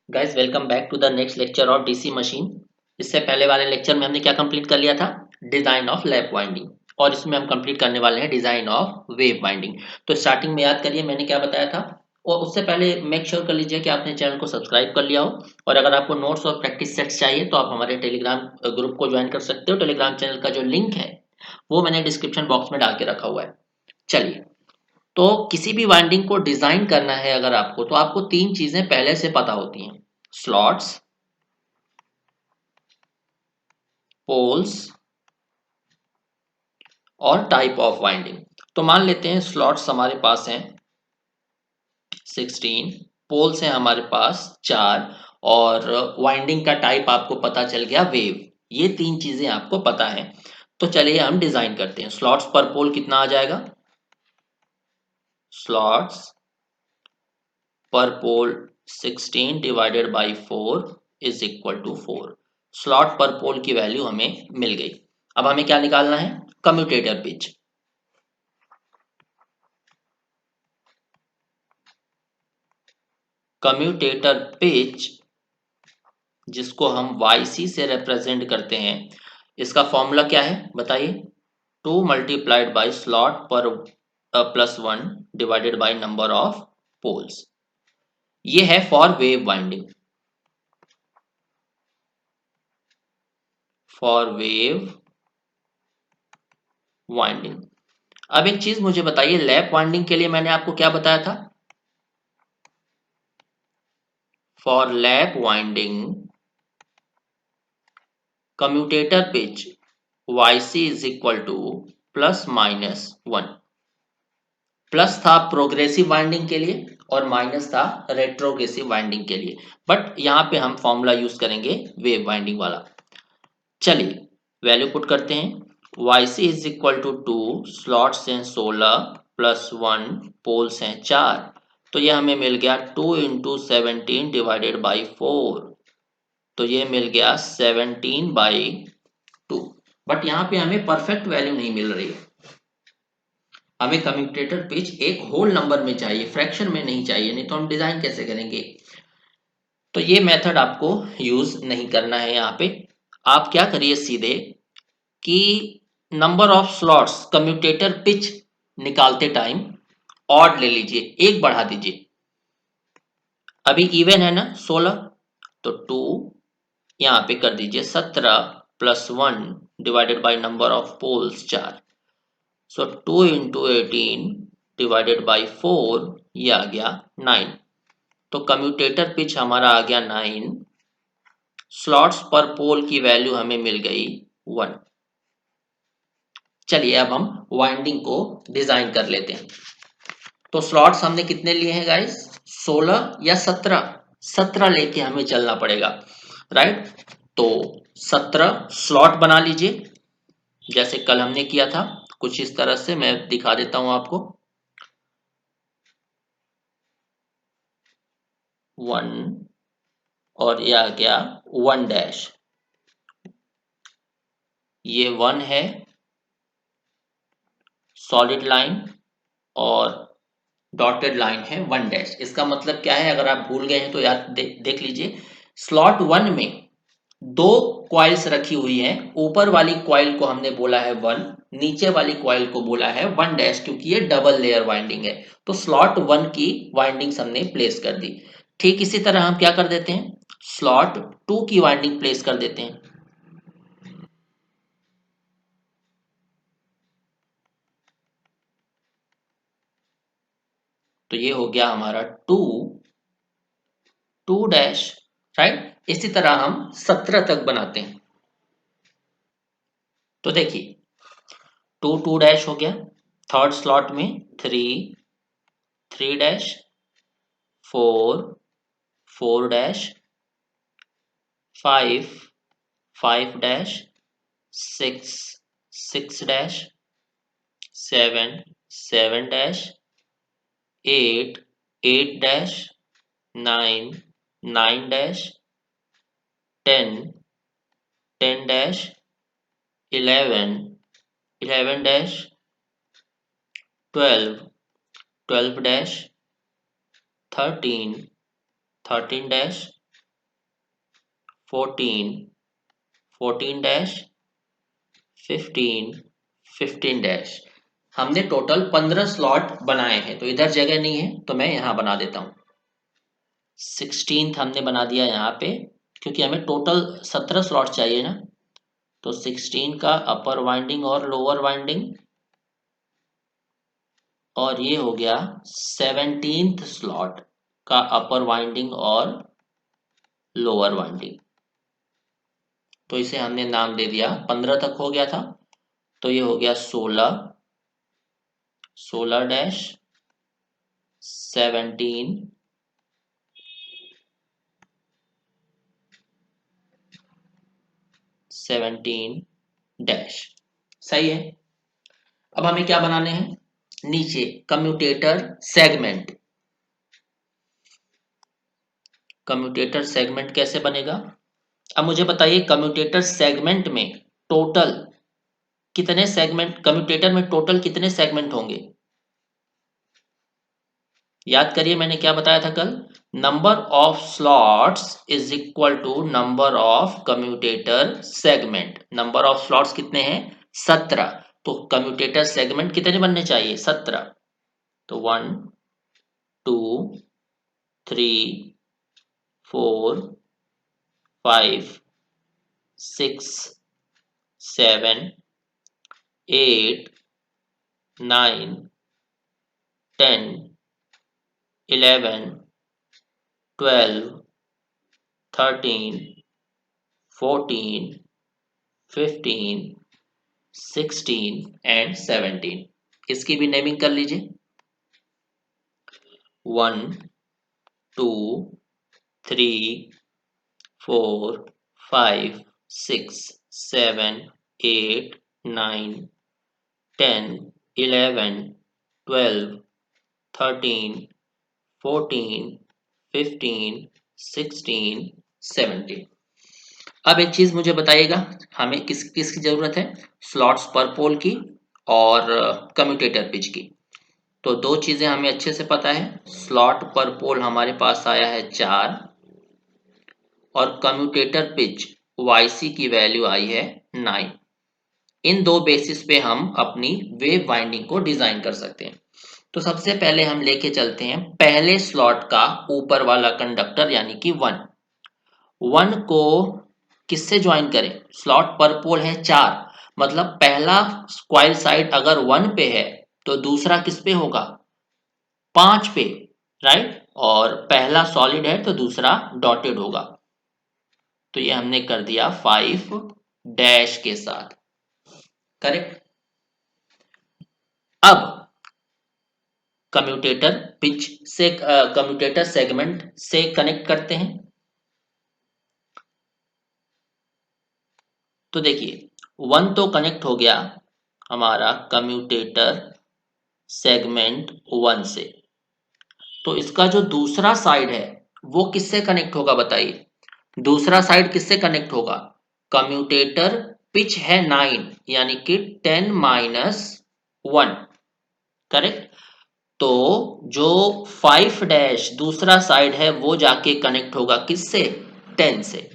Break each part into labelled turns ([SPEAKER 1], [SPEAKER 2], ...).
[SPEAKER 1] Guys welcome back to the next lecture of DC machine. इससे पहले वाले lecture में हमने क्या कंप्लीट कर लिया था? Design of lap winding. और इसमें हम कंप्लीट करने वाले हैं डिजाइन ऑफ वेव वाइंडिंग। तो स्टार्टिंग में याद करिए मैंने क्या बताया था। और उससे पहले मेक श्योर कर लीजिए कि आपने चैनल को सब्सक्राइब कर लिया हो। और अगर आपको नोट्स और प्रैक्टिस सेट्स चाहिए तो आप हमारे टेलीग्राम ग्रुप को ज्वाइन कर सकते हो। टेलीग्राम चैनल का जो लिंक है वो मैंने डिस्क्रिप्शन बॉक्स में डाल के रखा हुआ है। चलिए, तो किसी भी वाइंडिंग को डिजाइन करना है अगर आपको, तो आपको तीन चीजें पहले से पता होती हैं: स्लॉट्स, पोल्स और टाइप ऑफ वाइंडिंग। तो मान लेते हैं स्लॉट्स हमारे पास हैं 16, पोल्स हैं हमारे पास 4, और वाइंडिंग का टाइप आपको पता चल गया वेव। ये तीन चीजें आपको पता है। तो चलिए हम डिजाइन करते हैं। स्लॉट्स पर पोल कितना आ जाएगा? Slots per pole 16 divided by 4 is equal to 4। Slot per pole की वैल्यू हमें मिल गई। अब हमें क्या निकालना है? Commutator pitch. कम्यूटेटर पिच जिसको हम YC से रिप्रेजेंट करते हैं, इसका फॉर्मूला क्या है बताइए? 2 मल्टीप्लाइड बाई स्लॉट पर plus 1 divided by number of poles. ये है for wave winding. For wave winding. अब एक चीज मुझे बताइए, लैप वाइंडिंग के लिए मैंने आपको क्या बताया था? For lap winding commutator pitch YC is equal two plus minus 1। Plus था प्रोग्रेसिव वाइंडिंग के लिए और माइनस था रेट्रोग्रेसिव वाइंडिंग के लिए। बट यहाँ पे हम फॉर्मूला यूज करेंगे वेव वाइंडिंग वाला। चलिए वैल्यू पुट करते हैं। YC is equal to 2, slots हैं 16 प्लस 1, पोल्स हैं 4। तो ये हमें मिल गया 2 इंटू 17 डिवाइडेड बाई 4। तो ये मिल गया 17/2। बट यहाँ पे हमें परफेक्ट वैल्यू नहीं मिल रही है। हमें कम्यूटेटर पिच एक होल नंबर में चाहिए, फ्रैक्शन में नहीं चाहिए, नहीं तो हम डिजाइन कैसे करेंगे? तो ये मेथड आपको यूज नहीं करना है। यहाँ पे आप क्या करिए सीधे कि number of slots commutator pitch निकालते टाइम ऑड ले लीजिए, एक बढ़ा दीजिए। अभी इवन है ना 16, तो 2 यहाँ पे कर दीजिए 17 plus 1 divided by number of poles 4। So 2 into 18 divided by 4, ये आ गया 9। तो कम्यूटेटर पिच हमारा आ गया 9। स्लॉट्स पर पोल की वैल्यू हमें मिल गई 1। चलिए अब हम वाइंडिंग को डिजाइन कर लेते हैं। तो स्लॉट्स हमने कितने लिए हैं गाइस? 16 या 17? 17 लेके हमें चलना पड़ेगा, राइट? तो 17 स्लॉट बना लीजिए जैसे कल हमने किया था। कुछ इस तरह से मैं दिखा देता हूं आपको। 1 और ये आ गया 1 डैश। ये 1 है सॉलिड लाइन और डॉटेड लाइन है 1 डैश। इसका मतलब क्या है? अगर आप भूल गए हैं तो याद देख लीजिए। स्लॉट 1 में दो क्वाइल्स रखी हुई हैं। ऊपर वाली क्वाइल को हमने बोला है 1, नीचे वाली क्वाइल को बोला है 1 डैश, क्योंकि ये डबल लेयर वाइंडिंग है। तो स्लॉट 1 की वाइंडिंग्स हमने प्लेस कर दी। ठीक इसी तरह हम क्या कर देते हैं, स्लॉट 2 की वाइंडिंग प्लेस कर देते हैं। तो ये हो गया हमारा 2 डैश, राइट? इसी तरह हम 17 तक बनाते हैं। तो देखिए 2 डैश हो गया। थर्ड स्लॉट में 3 dash, 4 dash, 5 dash, 6 dash, 7 dash, 8 dash, 9 dash, 10 dash, 11 dash, 12 dash, 13 dash, 14, 14 dash, 15, 15 dash. हमने टोटल 15 स्लॉट बनाए हैं, तो इधर जगह नहीं है तो मैं यहाँ बना देता हूँ। 16th हमने बना दिया यहाँ पे, क्योंकि हमें टोटल 17 स्लॉट चाहिए ना। तो 16 का अपर वाइंडिंग और लोअर वाइंडिंग, और ये हो गया 17th स्लॉट का अपर वाइंडिंग और लोअर वाइंडिंग। तो इसे हमने नाम दे दिया, 15 तक हो गया था, तो ये हो गया 16, 16 डैश, 17, 17 डैश। सही है। अब हमें क्या बनाने हैं, नीचे कम्यूटेटर सेगमेंट। कम्यूटेटर सेगमेंट कैसे बनेगा? अब मुझे बताइए, कम्यूटेटर सेगमेंट में टोटल कितने सेगमेंट, कम्यूटेटर में टोटल कितने सेगमेंट होंगे? याद करिए मैंने क्या बताया था कल, number of slots is equal to number of commutator segment. Number of slots कितने हैं? 17। तो कम्यूटेटर सेगमेंट कितने बनने चाहिए? 17। तो 1 2 3 4 5 6 7 8 9 10 11 12 13 14 15 16 एंड 17। इसकी भी नेमिंग कर लीजिए। 1 2 3 4 5 6 7 8 9 10 11 12 13 14 15 16 17। अब एक चीज मुझे बताइएगा, हमें किसकी जरूरत है? स्लॉट्स पर पोल की और कम्यूटेटर पिच की। तो दो चीजें हमें अच्छे से पता है, स्लॉट पर पोल हमारे पास आया है 4 और कम्यूटेटर पिच YC की वैल्यू आई है 9। इन दो बेसिस पे हम अपनी वेव वाइंडिंग को डिजाइन कर सकते हैं। तो सबसे पहले हम लेके चलते हैं पहले स्लॉट का ऊपर वाला कंडक्टर यानी कि 1। 1 को किससे ज्वाइन करें? स्लॉट पर पोल है 4, मतलब पहला कॉइल साइड अगर 1 पे है तो दूसरा किस पे होगा? 5 पे, राइट। और पहला सॉलिड है तो दूसरा डॉटेड होगा। तो ये हमने कर दिया 5 डैश के साथ, करेक्ट। अब कम्यूटेटर पिच से कम्यूटेटर सेगमेंट से कनेक्ट करते हैं। तो देखिए 1 तो कनेक्ट हो गया हमारा कम्यूटेटर सेगमेंट 1 से, तो इसका जो दूसरा साइड है वो किससे कनेक्ट होगा बताइए? दूसरा साइड किससे कनेक्ट होगा? कम्यूटेटर पिच है 9 यानी कि 10 माइनस 1, करेक्ट। तो जो 5 डैश दूसरा साइड है वो जाके कनेक्ट होगा किससे? 10 से।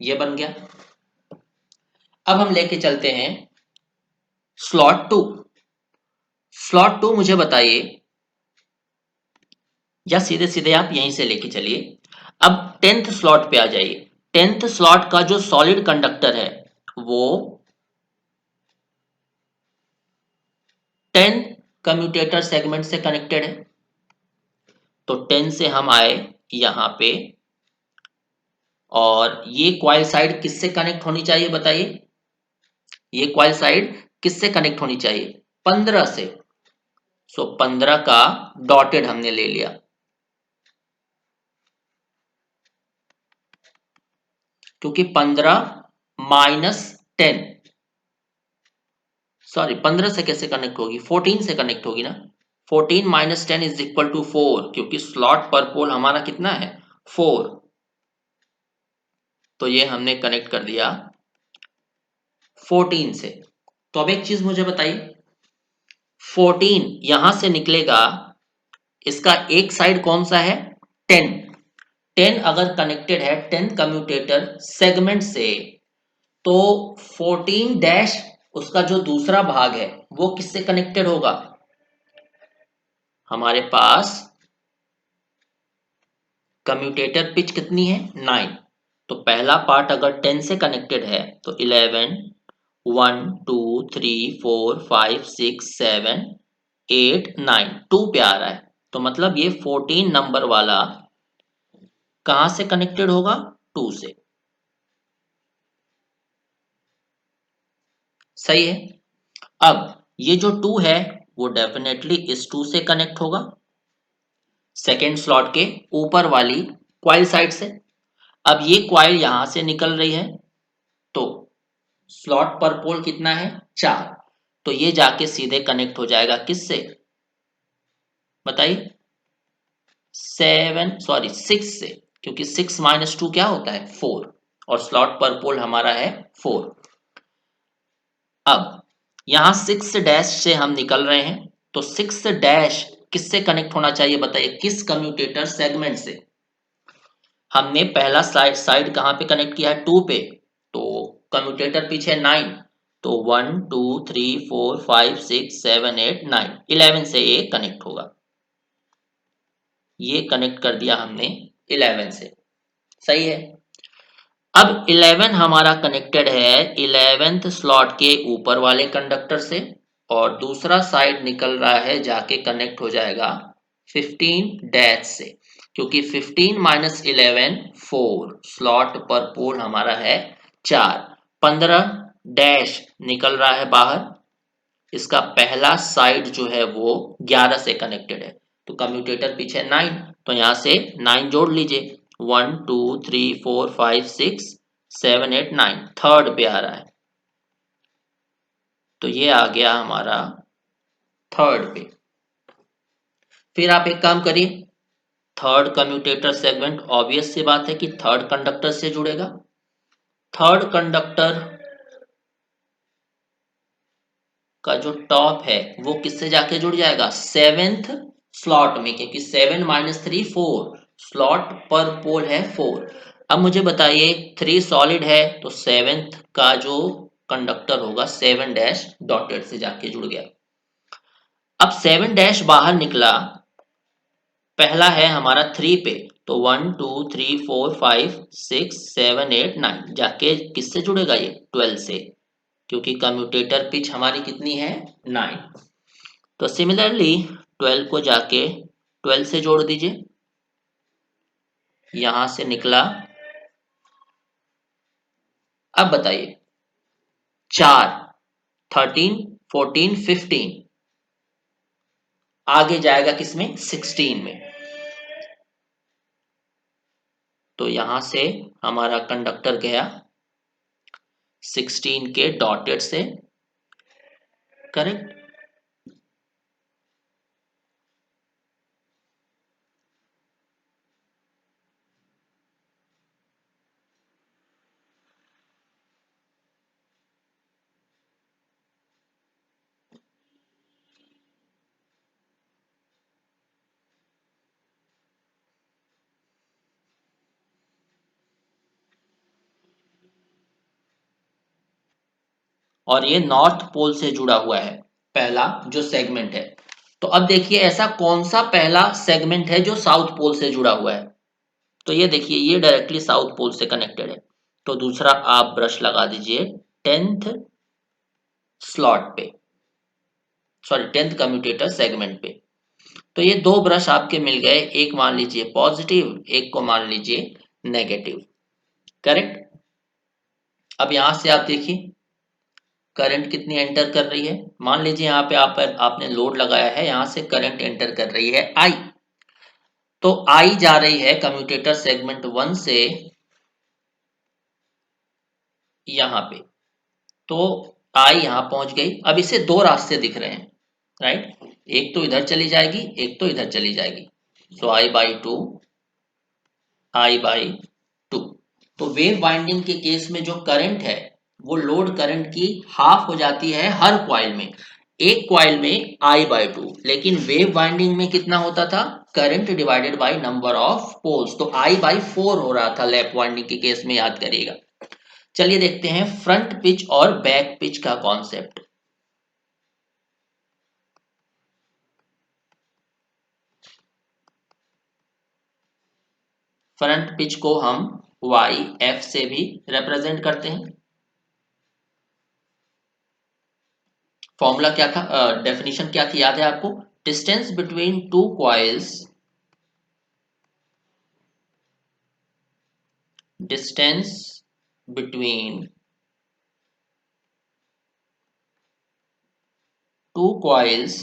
[SPEAKER 1] ये बन गया। अब हम लेके चलते हैं स्लॉट 2। स्लॉट 2 मुझे बताइए, या सीधे सीधे आप यहीं से लेके चलिए। अब 10th स्लॉट पे आ जाइए। 10th स्लॉट का जो सॉलिड कंडक्टर है वो 10 कम्यूटेटर सेगमेंट से कनेक्टेड है। तो 10 से हम आए यहां पे, और ये क्वाइल साइड किससे कनेक्ट होनी चाहिए बताइए? ये क्वाइल साइड किससे कनेक्ट होनी चाहिए? 15 से। सो 15 का डॉटेड हमने ले लिया, क्योंकि 15 माइनस 10, सॉरी 15 से कैसे कनेक्ट होगी? 14 से कनेक्ट होगी ना। 14 माइनस 10 इज इक्वल टू 4, क्योंकि स्लॉट पर पोल हमारा कितना है? 4। तो ये हमने कनेक्ट कर दिया 14 से। तो अब एक चीज मुझे बताइए, 14 यहां से निकलेगा, इसका एक साइड कौन सा है? 10 10 अगर कनेक्टेड है 10th कम्यूटेटर सेगमेंट से, तो 14 डैश उसका जो दूसरा भाग है वो किससे कनेक्टेड होगा? हमारे पास कम्यूटेटर पिच कितनी है? 9। तो पहला पार्ट अगर 10 से कनेक्टेड है तो 11 1 2 3 4 5 6 7 8 9 2 पे आ रहा है, तो मतलब ये 14 नंबर वाला कहां से कनेक्टेड होगा? 2 से। सही है। अब ये जो 2 है वो डेफिनेटली इस 2 से कनेक्ट होगा, सेकेंड स्लॉट के ऊपर वाली क्वाइल साइड से। अब ये क्वाइल यहां से निकल रही है, तो स्लॉट पर पोल कितना है? 4। तो ये जाके सीधे कनेक्ट हो जाएगा किससे? बताइए। 6 से, क्योंकि 6 माइनस 2 क्या होता है? 4, और स्लॉट पर पोल हमारा है 4। अब यहां 6 डैश से हम निकल रहे हैं, तो 6 डैश किससे कनेक्ट होना चाहिए? बताइए, किस कम्यूटेटर सेगमेंट से? हमने पहला साइड कहां पे कनेक्ट किया है? 2 पे। तो कम्यूटेटर पीछे 9, तो 1 2 3 4 5 6 7 8 9 11 से ये कनेक्ट होगा। ये कनेक्ट कर दिया हमने 11 से। सही है। अब 11 हमारा कनेक्टेड है 11th स्लॉट के ऊपर वाले कंडक्टर से, और दूसरा साइड निकल रहा है जाके कनेक्ट हो जाएगा 15 डैश से, क्योंकि 15 माइनस 11 4, स्लॉट पर पोल हमारा है 4। 15 डैश निकल रहा है बाहर, इसका पहला साइड जो है वो 11 से कनेक्टेड है, तो कम्यूटेटर पीछे 9, तो यहां से 9 जोड़ लीजिए। 1 2 3 4 5 6 7 8 9 थर्ड पे आ रहा है, तो ये आ गया हमारा थर्ड पे। फिर आप एक काम करिए, थर्ड कम्यूटेटर सेगमेंट ऑब्वियस सी बात है कि थर्ड कंडक्टर से जुड़ेगा। थर्ड कंडक्टर का जो टॉप है वो किससे जाके जुड़ जाएगा? 7th स्लॉट में, क्योंकि 7 माइनस 3 4, स्लॉट पर पोल है 4। अब मुझे बताइए 3 सॉलिड है, तो 7th का जो कंडक्टर होगा 7 डैश डॉटेड से जाके जुड़ गया। अब 7 डैश बाहर निकला, पहला है हमारा 3 पे, तो 1 2 3 4 5 6 7 8 9 जाके किससे जुड़ेगा? ये 12 से, क्योंकि कम्यूटेटर पिच हमारी कितनी है? 9। तो सिमिलरली 12 को जाके 12 से जोड़ दीजिए, यहां से निकला। अब बताइए 4 13 14 15 आगे जाएगा किसमें? 16 में। तो यहां से हमारा कंडक्टर गया 16 के डॉटेड से, करेक्ट। और ये नॉर्थ पोल से जुड़ा हुआ है पहला जो सेगमेंट है। तो अब देखिए ऐसा कौन सा पहला सेगमेंट है जो साउथ पोल से जुड़ा हुआ है? तो ये देखिए ये डायरेक्टली साउथ पोल से कनेक्टेड है, तो दूसरा आप ब्रश लगा दीजिए 10th स्लॉट पे, सॉरी 10th कम्यूटेटर सेगमेंट पे। तो ये दो ब्रश आपके मिल गए, एक मान लीजिए पॉजिटिव, एक को मान लीजिए नेगेटिव, करेक्ट। अब यहां से आप देखिए करंट कितनी एंटर कर रही है। मान लीजिए यहाँ पे आपने लोड लगाया है, यहां से करंट एंटर कर रही है आई। तो आई जा रही है कम्यूटेटर सेगमेंट 1 से यहाँ पे, तो आई यहाँ पहुंच गई। अब इसे दो रास्ते दिख रहे हैं, राइट। एक तो इधर चली जाएगी, एक तो इधर चली जाएगी, सो I/2 I/2। तो वेव वाइंडिंग के केस में जो करंट है वो लोड करंट की हाफ हो जाती है हर कॉइल में। एक कॉइल में I/2, लेकिन वेव वाइंडिंग में कितना होता था, current divided by number of poles, तो I/4 हो रहा था लैप वाइंडिंग के केस में, याद करिएगा। चलिए देखते हैं फ्रंट पिच और बैक पिच का कॉन्सेप्ट। फ्रंट पिच को हम YF से भी रिप्रेजेंट करते हैं। फॉर्मूला क्या था, डेफिनेशन क्या थी, याद है आपको, distance between two coils, distance between two coils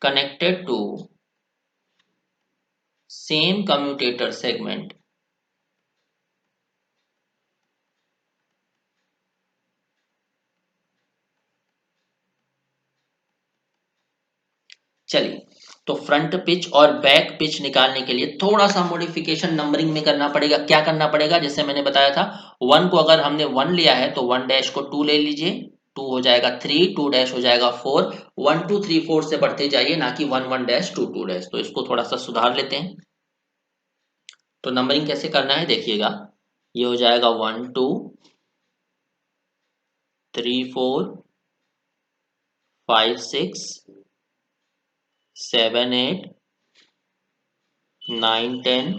[SPEAKER 1] connected to same commutator segment चलिए, तो फ्रंट पिच और बैक पिच निकालने के लिए थोड़ा सा मॉडिफिकेशन नंबरिंग में करना पड़ेगा। क्या करना पड़ेगा, जैसे मैंने बताया था, 1 को अगर हमने 1 लिया है तो 1 डैश को 2 ले लीजिए, 2 हो जाएगा 3, 2 डैश हो जाएगा 4, 1 2 3 4 से बढ़ते जाइए, ना कि 1 1 डैश 2 2 डैश। तो इसको थोड़ा सा सुधार लेते हैं। तो नंबरिंग कैसे करना है देखिएगा, ये हो जाएगा 1 2 3 4 5 6 7 8 9 10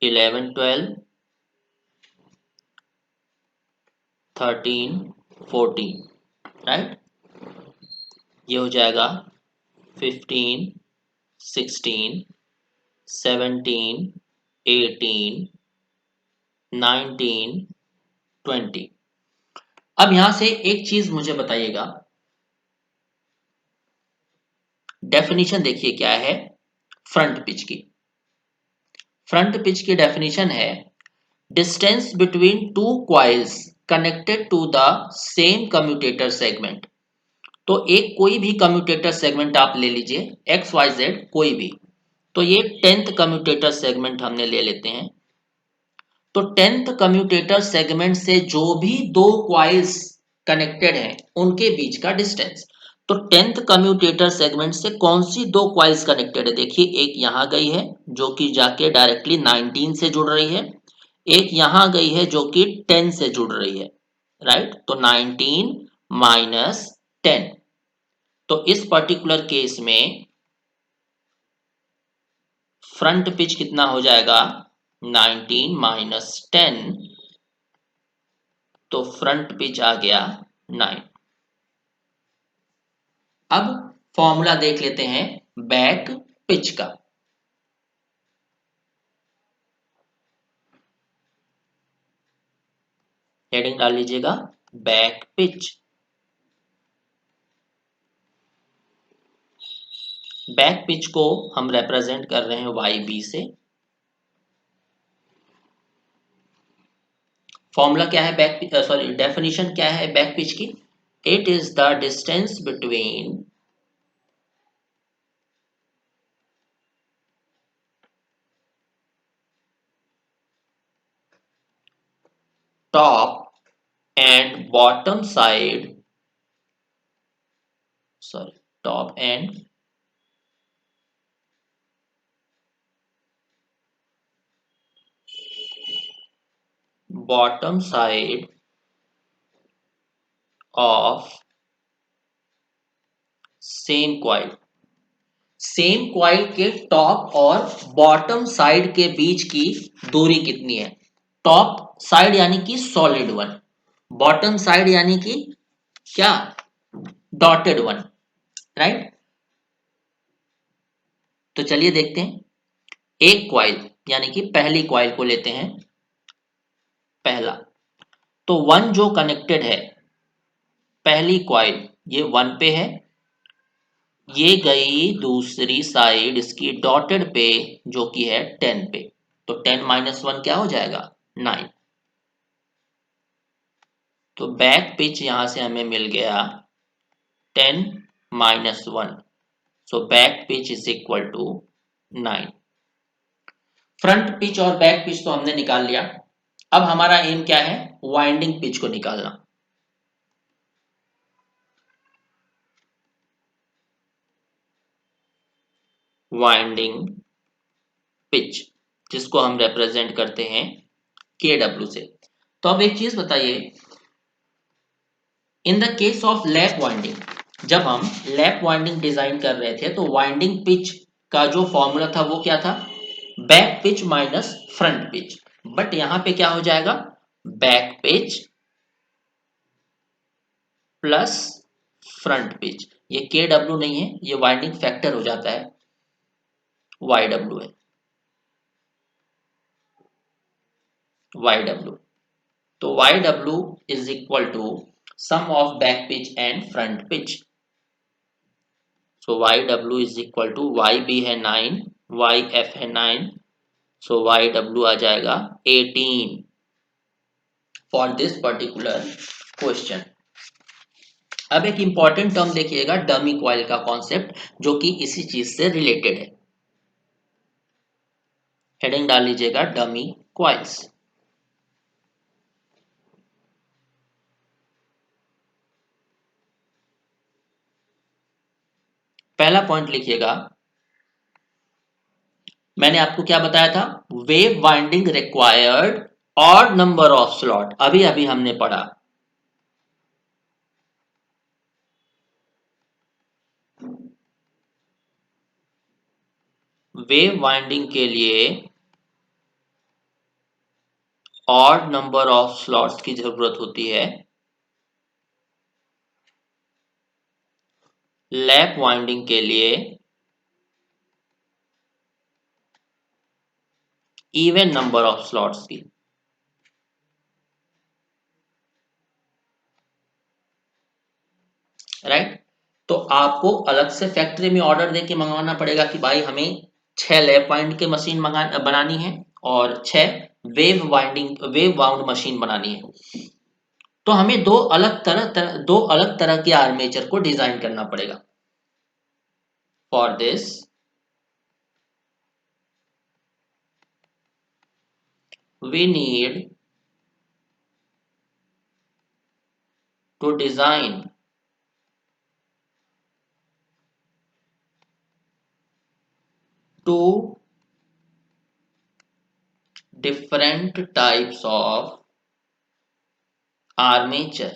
[SPEAKER 1] 11 12 13 14, राइट। ये हो जाएगा 15 16 17 18 19 20। अब यहां से एक चीज मुझे बताइएगा, डेफिनेशन देखिए क्या है फ्रंट पिच की। फ्रंट पिच की डेफिनेशन है distance between two coils connected to the same commutator segment. तो एक कोई भी कम्यूटेटर सेगमेंट आप ले लीजिए, एक्स वाई जेड कोई भी, तो ये 10th कम्यूटेटर सेगमेंट हमने ले लेते हैं। तो 10th कम्यूटेटर सेगमेंट से जो भी दो क्वाइल्स कनेक्टेड हैं उनके बीच का डिस्टेंस। तो 10th कम्यूटेटर सेगमेंट से कौन सी दो क्वाइल्स कनेक्टेड है, देखिए एक यहां गई है जो कि जाके डायरेक्टली 19 से जुड़ रही है, एक यहां गई है जो कि 10 से जुड़ रही है, राइट। तो 19 माइनस 10, तो इस पर्टिकुलर केस में फ्रंट पिच कितना हो जाएगा, 19 माइनस 10, तो फ्रंट पिच आ गया 9। अब फॉर्मूला देख लेते हैं बैक पिच का। हेडिंग डाल लीजिएगा बैक पिच। बैक पिच को हम रिप्रेजेंट कर रहे हैं YB से। फॉर्मूला क्या है बैक, सॉरी डेफिनेशन क्या है बैक पिच की, it is the distance between top and bottom side, sorry top and bottom side of same coil. Same coil के टॉप और बॉटम साइड के बीच की दूरी कितनी है, टॉप साइड यानी कि सॉलिड वन, बॉटम साइड यानी कि क्या, डॉटेड वन, राइट। तो चलिए देखते हैं, एक क्वाइल यानी कि पहली क्वाइल को लेते हैं, पहला, तो वन जो कनेक्टेड है, पहली क्वाइल ये 1 पे है, ये गई दूसरी साइड इसकी डॉटेड पे जो कि है 10 पे, तो 10 माइनस 1 क्या हो जाएगा 9। तो बैक पिच यहां से हमें मिल गया 10 minus 1, so back pitch is equal to 9। Front pitch और बैक पिच तो हमने निकाल लिया। अब हमारा एम क्या है, वाइंडिंग पिच को निकालना। वाइंडिंग पिच, जिसको हम रिप्रेजेंट करते हैं KW से। तो अब एक चीज बताइए, in the case of lap winding, जब हम लैप वाइंडिंग डिजाइन कर रहे थे तो वाइंडिंग पिच का जो फॉर्मूला था वो क्या था, back pitch minus front pitch. But यहां पे क्या हो जाएगा, back pitch plus front pitch. ये KW नहीं है, ये वाइंडिंग फैक्टर हो जाता है, YW है, YW। तो YW is equal to sum of back pitch and front pitch. So YW is equal to YB है 9, YF है 9, सो YW आ जाएगा 18 फॉर दिस पर्टिकुलर क्वेश्चन। अब एक इंपॉर्टेंट टर्म देखिएगा, डमी कॉइल का कॉन्सेप्ट, जो कि इसी चीज से रिलेटेड है। हेडिंग डाल लीजिएगा डमी कॉइल्स। पहला पॉइंट लिखिएगा, मैंने आपको क्या बताया था, वेव वाइंडिंग रिक्वायर्ड और नंबर ऑफ स्लॉट, अभी अभी हमने पढ़ा। वेव वाइंडिंग के लिए ऑड नंबर ऑफ स्लॉट्स की जरूरत होती है, लैप वाइंडिंग के लिए इवन नंबर ऑफ स्लॉट्स की। राइट। तो आपको अलग से फैक्ट्री में ऑर्डर देके मंगवाना पड़ेगा कि भाई हमें 6 लैप वाइंड के मशीन बनानी है और 6 वेव वाउंड मशीन बनानी है। तो हमें दो अलग तरह के आर्मेचर को डिजाइन करना पड़ेगा। For this we need to design two different types of armature,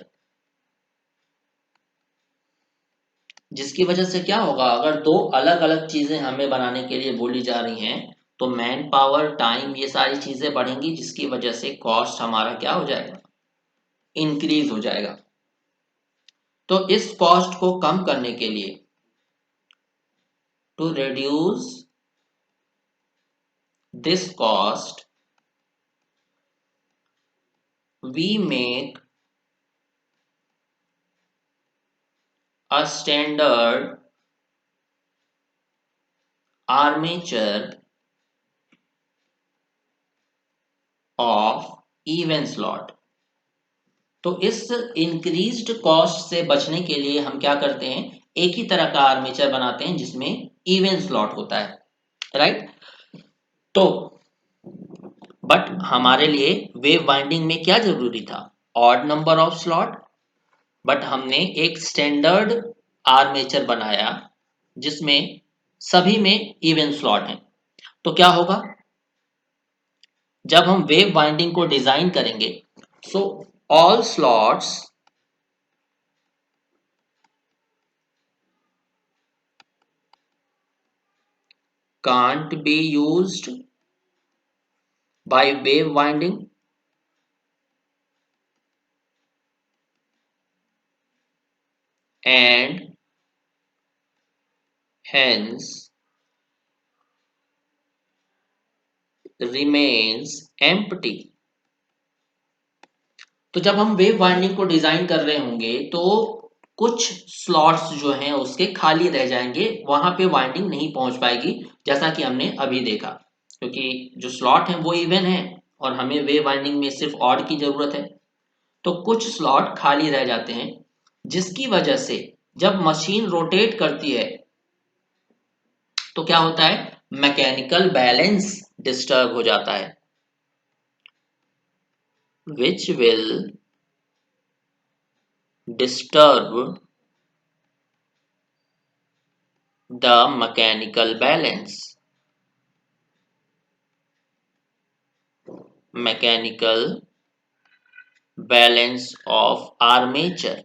[SPEAKER 1] जिसकी वजह से क्या होगा, अगर दो अलग अलग चीजें हमें बनाने के लिए बोली जा रही हैं तो मैन पावर, टाइम, ये सारी चीजें बढ़ेंगी, जिसकी वजह से कॉस्ट हमारा क्या हो जाएगा, इंक्रीज हो जाएगा। तो इस कॉस्ट को कम करने के लिए, to reduce this cost, we make a standard armature of even slot। तो इस इंक्रीज्ड कॉस्ट से बचने के लिए हम क्या करते हैं, एक ही तरह का आर्मेचर बनाते हैं जिसमें इवन स्लॉट होता है। राइट। तो बट हमारे लिए वेव वाइंडिंग में क्या जरूरी था, odd number of slot. But हमने एक स्टैंडर्ड आर्मेचर बनाया जिसमें सभी में इवन स्लॉट है। तो क्या होगा, जब हम वेव वाइंडिंग को डिजाइन करेंगे, so all slots can't be used by wave winding and hence remains empty। तो जब हम वेव वाइंडिंग को डिजाइन कर रहे होंगे तो कुछ स्लॉट्स जो हैं उसके खाली रह जाएंगे, वहां पे वाइंडिंग नहीं पहुंच पाएगी, जैसा कि हमने अभी देखा, क्योंकि जो स्लॉट है वो इवन है और हमें वेव वाइंडिंग में सिर्फ ऑड की जरूरत है। तो कुछ स्लॉट खाली रह जाते हैं, जिसकी वजह से जब मशीन रोटेट करती है तो क्या होता है, मैकेनिकल बैलेंस डिस्टर्ब हो जाता है। which will disturb the mechanical balance. Mechanical balance of armature.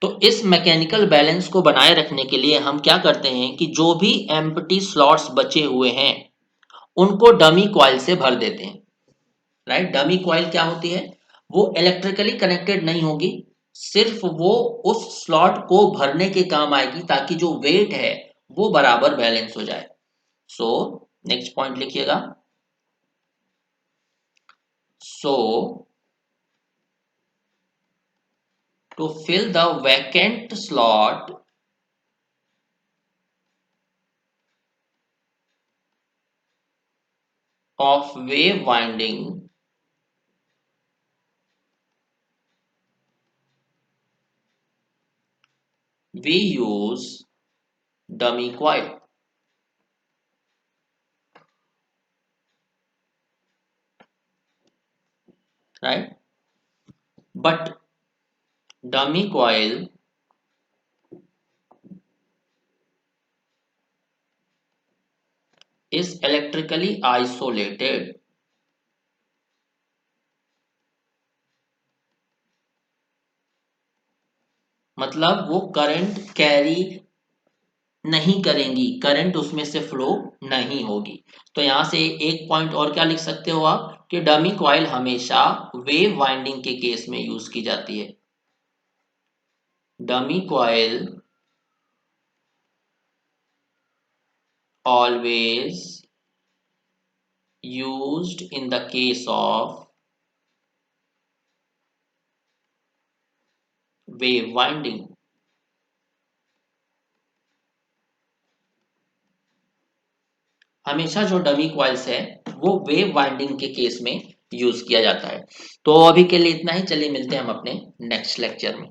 [SPEAKER 1] तो इस मैकेनिकल बैलेंस को बनाए रखने के लिए हम क्या करते हैं कि जो भी एम्प्टी स्लॉट्स बचे हुए हैं उनको डमी कॉइल से भर देते हैं, राइट। डमी कॉइल क्या होती है, वो इलेक्ट्रिकली कनेक्टेड नहीं होगी, सिर्फ वो उस स्लॉट को भरने के काम आएगी ताकि जो वेट है वो बराबर बैलेंस हो जाए। सो नेक्स्ट पॉइंट लिखिएगा। सो to fill the vacant slot of wave winding, we use dummy coil, right? But dummy coil is electrically isolated. मतलब वो करंट कैरी नहीं करेंगी, करंट उसमें से फ्लो नहीं होगी। तो यहां से एक पॉइंट और क्या लिख सकते हो आप कि डमी कॉइल हमेशा वेव वाइंडिंग के केस में यूज की जाती है। Dummy coil always used in the case of wave winding. हमेशा जो डमी कॉइल्स है वो वेव वाइंडिंग के केस में यूज किया जाता है। तो अभी के लिए इतना ही, चलिए मिलते हैं हम अपने नेक्स्ट लेक्चर में।